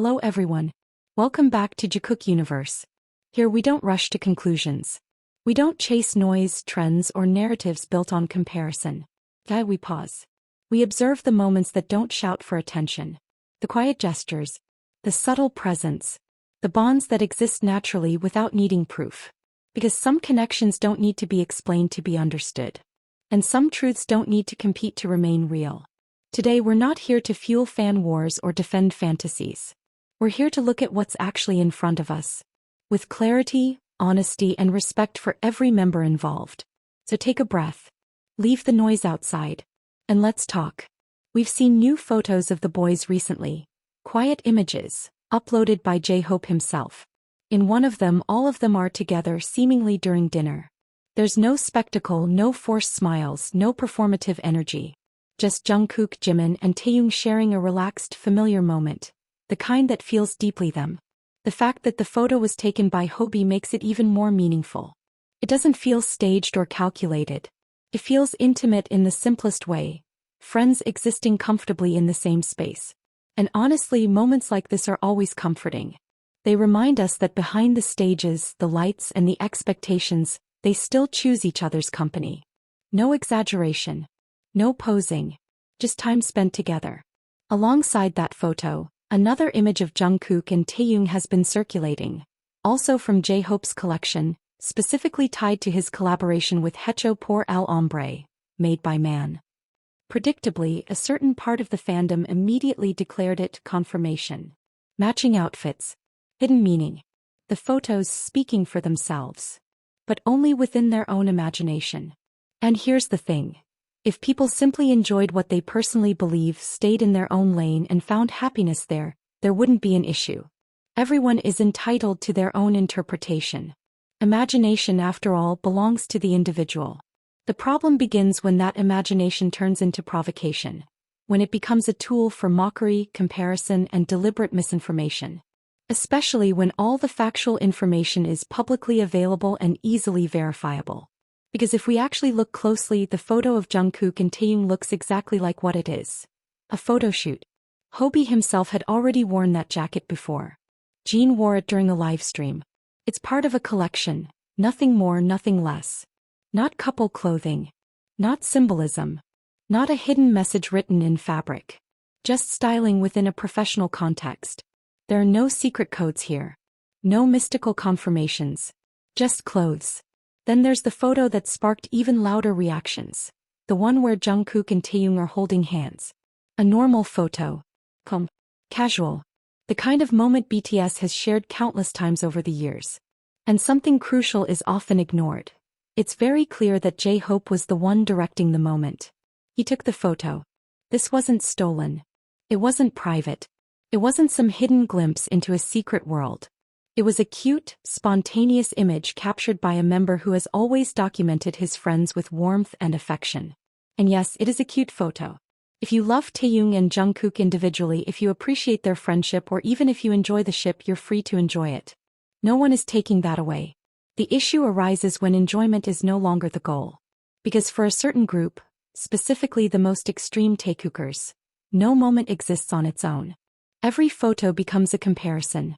Hello everyone. Welcome back to Jikook Universe. Here we don't rush to conclusions. We don't chase noise, trends, or narratives built on comparison. We pause. We observe the moments that don't shout for attention. The quiet gestures. The subtle presence. The bonds that exist naturally without needing proof. Because some connections don't need to be explained to be understood. And some truths don't need to compete to remain real. Today we're not here to fuel fan wars or defend fantasies. We're here to look at what's actually in front of us. With clarity, honesty, and respect for every member involved. So take a breath. Leave the noise outside. And let's talk. We've seen new photos of the boys recently. Quiet images, uploaded by J-Hope himself. In one of them, all of them are together seemingly during dinner. There's no spectacle, no forced smiles, no performative energy. Just Jungkook, Jimin, and Taehyung sharing a relaxed, familiar moment. The kind that feels deeply them. The fact that the photo was taken by Hobie makes it even more meaningful. It doesn't feel staged or calculated. It feels intimate in the simplest way. Friends existing comfortably in the same space. And honestly, moments like this are always comforting. They remind us that behind the stages, the lights, and the expectations, they still choose each other's company. No exaggeration. No posing. Just time spent together. Alongside that photo, another image of Jungkook and Taehyung has been circulating, also from J-Hope's collection, specifically tied to his collaboration with Hecho Pour El Hombre, made by Man. Predictably, a certain part of the fandom immediately declared it confirmation. Matching outfits. Hidden meaning. The photos speaking for themselves. But only within their own imagination. And here's the thing. If people simply enjoyed what they personally believe, stayed in their own lane and found happiness there wouldn't be an issue. Everyone is entitled to their own interpretation. Imagination, after all, belongs to the individual. The problem begins when that imagination turns into provocation. When it becomes a tool for mockery, comparison, and deliberate misinformation. Especially when all the factual information is publicly available and easily verifiable. Because if we actually look closely, the photo of Jungkook and Taehyung looks exactly like what it is. A photo shoot. Hobie himself had already worn that jacket before. Jeon wore it during a live stream. It's part of a collection. Nothing more, nothing less. Not couple clothing. Not symbolism. Not a hidden message written in fabric. Just styling within a professional context. There are no secret codes here. No mystical confirmations. Just clothes. Then there's the photo that sparked even louder reactions. The one where Jungkook and Taehyung are holding hands. A normal photo. Casual. The kind of moment BTS has shared countless times over the years. And something crucial is often ignored. It's very clear that J-Hope was the one directing the moment. He took the photo. This wasn't stolen. It wasn't private. It wasn't some hidden glimpse into a secret world. It was a cute, spontaneous image captured by a member who has always documented his friends with warmth and affection. And yes, it is a cute photo. If you love Taehyung and Jungkook individually, if you appreciate their friendship, or even if you enjoy the ship, you're free to enjoy it. No one is taking that away. The issue arises when enjoyment is no longer the goal. Because for a certain group, specifically the most extreme Taekookers, no moment exists on its own. Every photo becomes a comparison.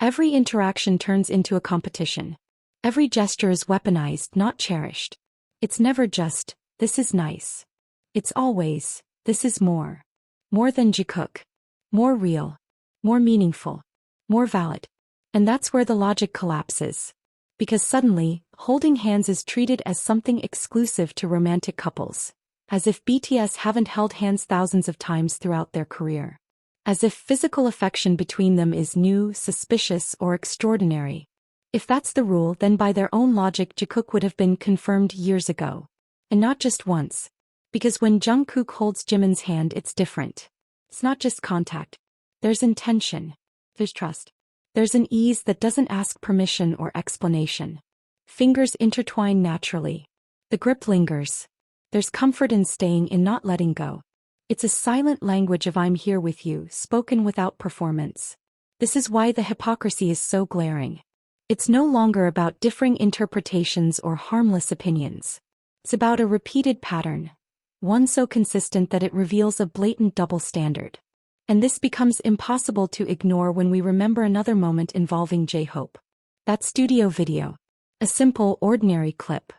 Every interaction turns into a competition. Every gesture is weaponized, not cherished. It's never just, this is nice. It's always, this is more. More than Jikook. More real. More meaningful. More valid. And that's where the logic collapses. Because suddenly, holding hands is treated as something exclusive to romantic couples. As if BTS haven't held hands thousands of times throughout their career. As if physical affection between them is new, suspicious, or extraordinary. If that's the rule, then by their own logic Jikook would have been confirmed years ago. And not just once. Because when Jungkook holds Jimin's hand, it's different. It's not just contact. There's intention. There's trust. There's an ease that doesn't ask permission or explanation. Fingers intertwine naturally. The grip lingers. There's comfort in staying, in not letting go. It's a silent language of I'm here with you, spoken without performance. This is why the hypocrisy is so glaring. It's no longer about differing interpretations or harmless opinions. It's about a repeated pattern. One so consistent that it reveals a blatant double standard. And this becomes impossible to ignore when we remember another moment involving J-Hope. That studio video. A simple, ordinary clip.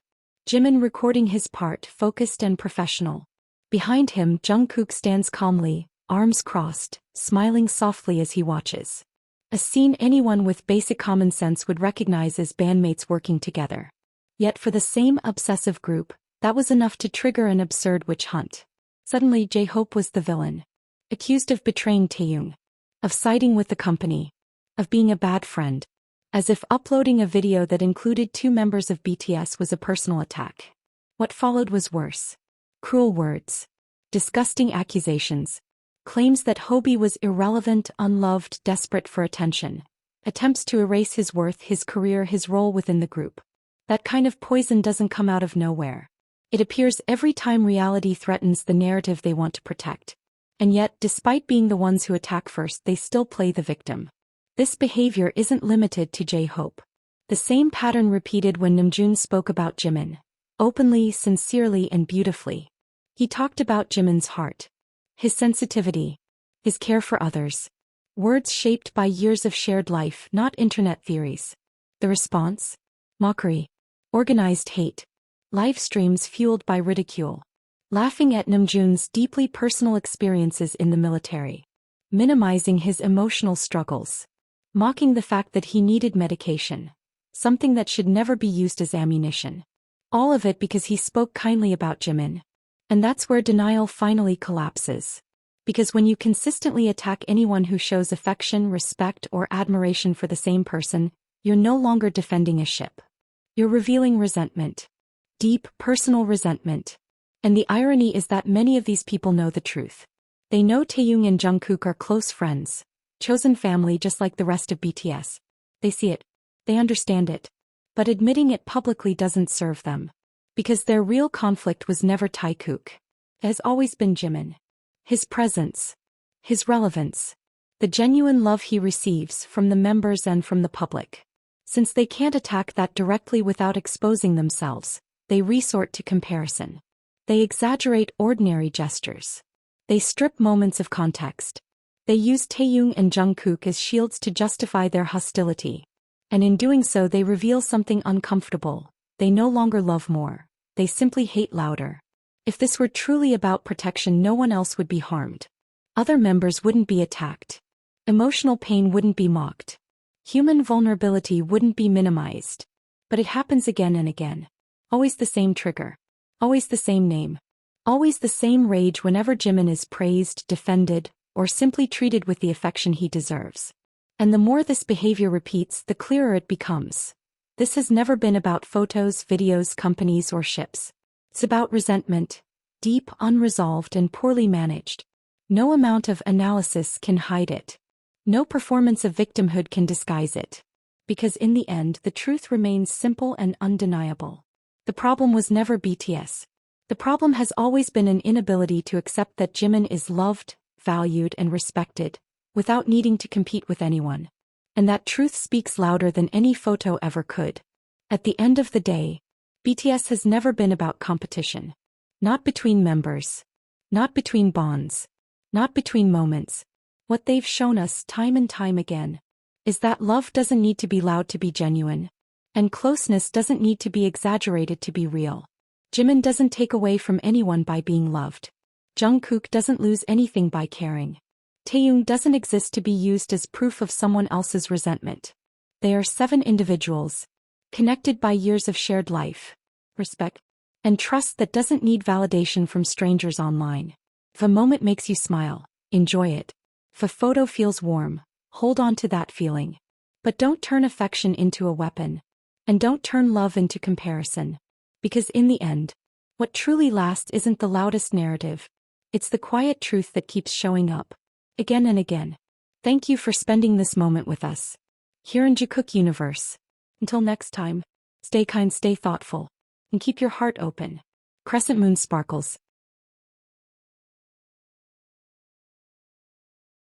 Jimin recording his part, focused and professional. Behind him, Jungkook stands calmly, arms crossed, smiling softly as he watches. A scene anyone with basic common sense would recognize as bandmates working together. Yet for the same obsessive group, that was enough to trigger an absurd witch hunt. Suddenly J-Hope was the villain. Accused of betraying Taeyong. Of siding with the company. Of being a bad friend. As if uploading a video that included 2 members of BTS was a personal attack. What followed was worse. Cruel words. Disgusting accusations. Claims that Hobie was irrelevant, unloved, desperate for attention. Attempts to erase his worth, his career, his role within the group. That kind of poison doesn't come out of nowhere. It appears every time reality threatens the narrative they want to protect. And yet, despite being the ones who attack first, they still play the victim. This behavior isn't limited to J-Hope. The same pattern repeated when Namjoon spoke about Jimin. Openly, sincerely, and beautifully. He talked about Jimin's heart. His sensitivity. His care for others. Words shaped by years of shared life, not internet theories. The response? Mockery. Organized hate. Live streams fueled by ridicule. Laughing at Namjoon's deeply personal experiences in the military. Minimizing his emotional struggles. Mocking the fact that he needed medication. Something that should never be used as ammunition. All of it because he spoke kindly about Jimin. And that's where denial finally collapses. Because when you consistently attack anyone who shows affection, respect, or admiration for the same person, you're no longer defending a ship. You're revealing resentment. Deep, personal resentment. And the irony is that many of these people know the truth. They know Taeyong and Jungkook are close friends, chosen family just like the rest of BTS. They see it. They understand it. But admitting it publicly doesn't serve them. Because their real conflict was never Jikook. It has always been Jimin. His presence. His relevance. The genuine love he receives from the members and from the public. Since they can't attack that directly without exposing themselves, they resort to comparison. They exaggerate ordinary gestures. They strip moments of context. They use Taeyong and Jungkook as shields to justify their hostility. And in doing so they reveal something uncomfortable. They no longer love more. They simply hate louder. If this were truly about protection, no one else would be harmed. Other members wouldn't be attacked. Emotional pain wouldn't be mocked. Human vulnerability wouldn't be minimized. But it happens again and again. Always the same trigger. Always the same name. Always the same rage whenever Jimin is praised, defended, or simply treated with the affection he deserves. And the more this behavior repeats, the clearer it becomes. This has never been about photos, videos, companies, or ships. It's about resentment. Deep, unresolved, and poorly managed. No amount of analysis can hide it. No performance of victimhood can disguise it. Because in the end, the truth remains simple and undeniable. The problem was never BTS. The problem has always been an inability to accept that Jimin is loved, valued, and respected, without needing to compete with anyone. And that truth speaks louder than any photo ever could. At the end of the day, BTS has never been about competition. Not between members. Not between bonds. Not between moments. What they've shown us time and time again is that love doesn't need to be loud to be genuine. And closeness doesn't need to be exaggerated to be real. Jimin doesn't take away from anyone by being loved. Jungkook doesn't lose anything by caring. Taeyong doesn't exist to be used as proof of someone else's resentment. They are 7 individuals, connected by years of shared life, respect, and trust that doesn't need validation from strangers online. If a moment makes you smile, enjoy it. If a photo feels warm, hold on to that feeling. But don't turn affection into a weapon. And don't turn love into comparison. Because in the end, what truly lasts isn't the loudest narrative. It's the quiet truth that keeps showing up. Again and again. Thank you for spending this moment with us. Here in Jikook Universe. Until next time, stay kind, stay thoughtful, and keep your heart open. Crescent Moon Sparkles.